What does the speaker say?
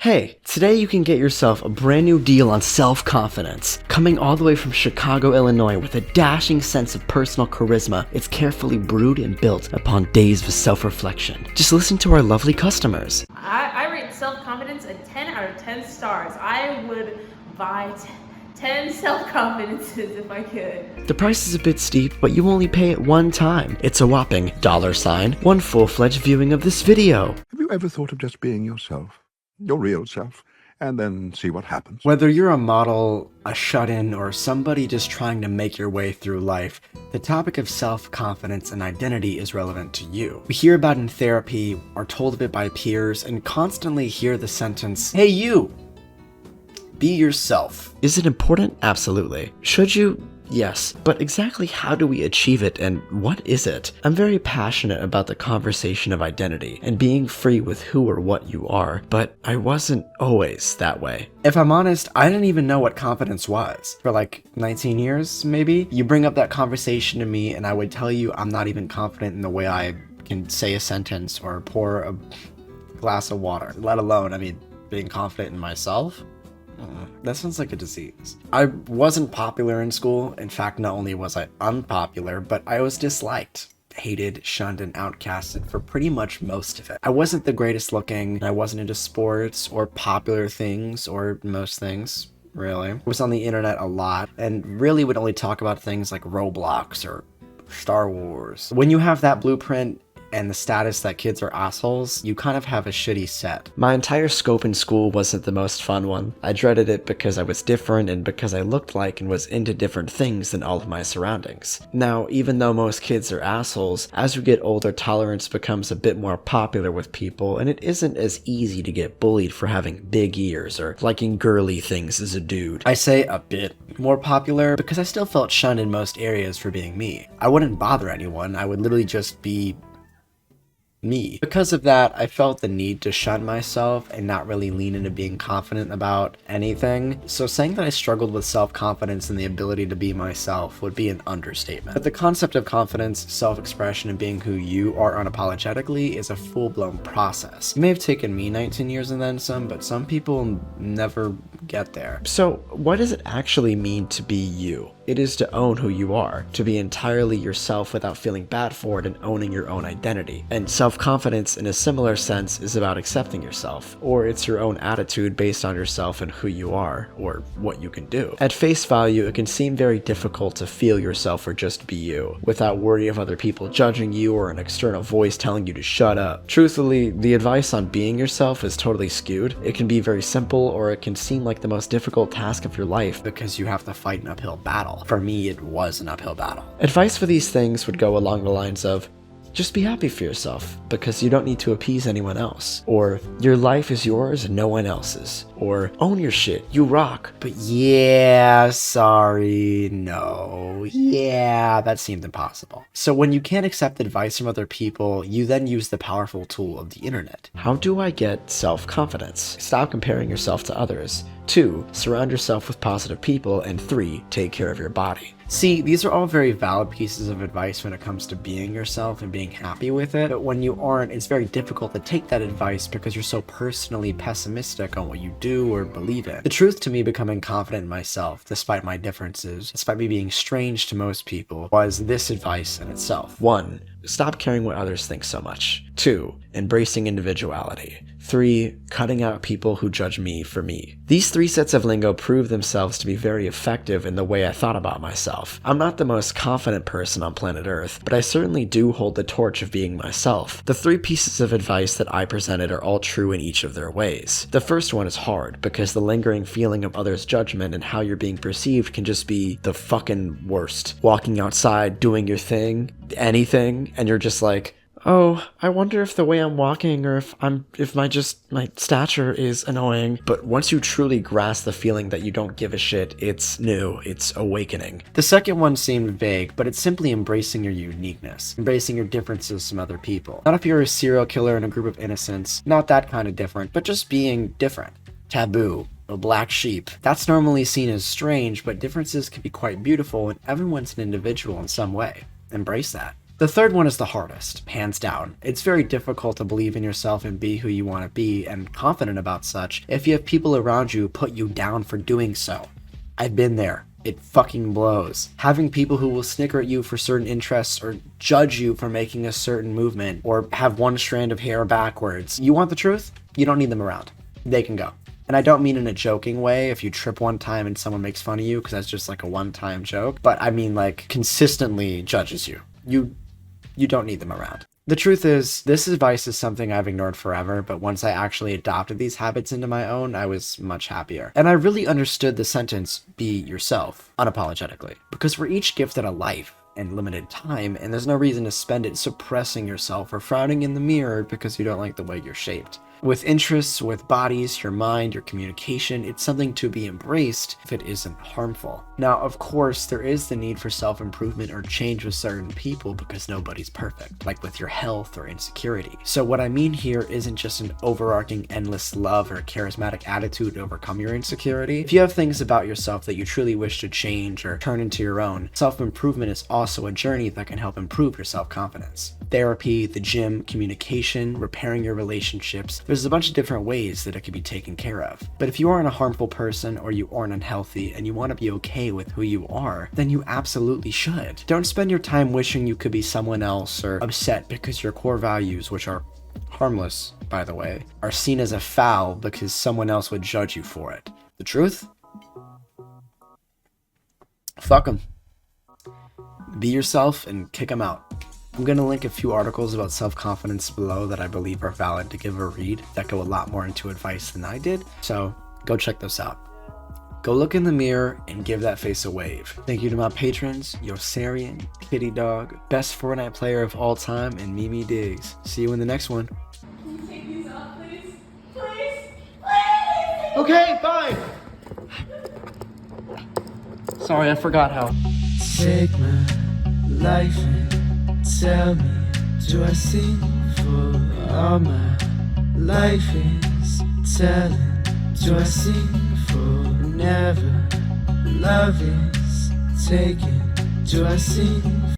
Hey, today you can get yourself a brand new deal on self-confidence. Coming all the way from Chicago, Illinois with a dashing sense of personal charisma, it's carefully brewed and built upon days of self-reflection. Just listen to our lovely customers. I rate self-confidence a 10 out of 10 stars. I would buy 10 self-confidences if I could. The price is a bit steep, but you only pay it one time. It's a whopping $1, one full-fledged viewing of this video. Have you ever thought of just being yourself? Your real self, and then see what happens? Whether you're a model, a shut-in, or somebody just trying to make your way through life, the topic of self-confidence and identity is relevant to you. We hear about it in therapy, are told of it by peers, and constantly hear the sentence, "Hey you, be yourself." Is it important? Absolutely. Should you? Yes, but exactly how do we achieve it and what is it? I'm very passionate about the conversation of identity and being free with who or what you are, but I wasn't always that way. If I'm honest, I didn't even know what confidence was. For like 19 years, maybe? You bring up that conversation to me and I would tell you I'm not even confident in the way I can say a sentence or pour a glass of water, let alone, being confident in myself. That sounds like a disease. I wasn't popular in school. In fact, not only was I unpopular, but I was disliked, hated, shunned, and outcasted for pretty much most of it. I wasn't the greatest looking. I wasn't into sports or popular things or most things, really. I was on the internet a lot and really would only talk about things like Roblox or Star Wars. When you have that blueprint and the status that kids are assholes, you kind of have a shitty set. My entire scope in school wasn't the most fun one. I dreaded it because I was different and because I looked like and was into different things than all of my surroundings. Now, even though most kids are assholes, as we get older, tolerance becomes a bit more popular with people, and it isn't as easy to get bullied for having big ears or liking girly things as a dude. I say a bit more popular because I still felt shunned in most areas for being me. I wouldn't bother anyone, I would literally just be me. Because of that, I felt the need to shun myself and not really lean into being confident about anything. So saying that I struggled with self-confidence and the ability to be myself would be an understatement. But the concept of confidence, self-expression, and being who you are unapologetically is a full-blown process. It may have taken me 19 years and then some, but some people never get there. So what does it actually mean to be you? It is to own who you are, to be entirely yourself without feeling bad for it and owning your own identity. And self-confidence in a similar sense is about accepting yourself, or it's your own attitude based on yourself and who you are, or what you can do. At face value, it can seem very difficult to feel yourself or just be you, without worry of other people judging you or an external voice telling you to shut up. Truthfully, the advice on being yourself is totally skewed. It can be very simple, or it can seem like the most difficult task of your life because you have to fight an uphill battle. For me, it was an uphill battle. Advice for these things would go along the lines of, just be happy for yourself, because you don't need to appease anyone else. Or, your life is yours and no one else's. Or, own your shit, you rock. But yeah, sorry, no, yeah, that seemed impossible. So when you can't accept advice from other people, you then use the powerful tool of the internet. How do I get self-confidence? Stop comparing yourself to others. 2, surround yourself with positive people, and 3, take care of your body. See, these are all very valid pieces of advice when it comes to being yourself and being happy with it, but when you aren't, it's very difficult to take that advice because you're so personally pessimistic on what you do or believe in. The truth to me becoming confident in myself, despite my differences, despite me being strange to most people, was this advice in itself. 1, stop caring what others think so much. 2, embracing individuality. 3, cutting out people who judge me for me. These 3 sets of lingo prove themselves to be very effective in the way I thought about myself. I'm not the most confident person on planet Earth, but I certainly do hold the torch of being myself. The 3 pieces of advice that I presented are all true in each of their ways. The first one is hard, because the lingering feeling of others' judgment and how you're being perceived can just be the fucking worst. Walking outside, doing your thing, anything, and you're just like, oh, I wonder if the way I'm walking or if my stature is annoying. But once you truly grasp the feeling that you don't give a shit, it's new, it's awakening. The second one seemed vague, but it's simply embracing your uniqueness, embracing your differences from other people. Not if you're a serial killer in a group of innocents, not that kind of different, but just being different. Taboo. A black sheep. That's normally seen as strange, but differences can be quite beautiful and everyone's an individual in some way. Embrace that. The third one is the hardest, hands down. It's very difficult to believe in yourself and be who you want to be and confident about such if you have people around you who put you down for doing so. I've been there. It fucking blows. Having people who will snicker at you for certain interests or judge you for making a certain movement or have one strand of hair backwards. You want the truth? You don't need them around. They can go. And I don't mean in a joking way if you trip one time and someone makes fun of you because that's just like a one-time joke, but I mean like consistently judges you. You don't need them around. The truth is, this advice is something I've ignored forever, but once I actually adopted these habits into my own, I was much happier. And I really understood the sentence, be yourself, unapologetically. Because we're each gifted a life and limited time, and there's no reason to spend it suppressing yourself or frowning in the mirror because you don't like the way you're shaped. With interests, with bodies, your mind, your communication, it's something to be embraced if it isn't harmful. Now, of course, there is the need for self-improvement or change with certain people because nobody's perfect, like with your health or insecurity. So what I mean here isn't just an overarching endless love or charismatic attitude to overcome your insecurity. If you have things about yourself that you truly wish to change or turn into your own, self-improvement is also a journey that can help improve your self-confidence. Therapy, the gym, communication, repairing your relationships, there's a bunch of different ways that it can be taken care of. But if you aren't a harmful person or you aren't unhealthy and you want to be okay with who you are, then you absolutely should. Don't spend your time wishing you could be someone else or upset because your core values, which are harmless, by the way, are seen as a foul because someone else would judge you for it. The truth? Fuck them. Be yourself and kick them out. I'm going to link a few articles about self-confidence below that I believe are valid to give a read that go a lot more into advice than I did, so go check those out. Go look in the mirror and give that face a wave. Thank you to my patrons, Yosarian, Kitty Dog, best Fortnite player of all time, and Mimi Diggs. See you in the next one. Can you take these off, please? Please? Please? Okay, fine! Sorry, I forgot how. Take my life and tell me, do I sing for all my life is telling? Do I sing for never? Love is taken. Do I sing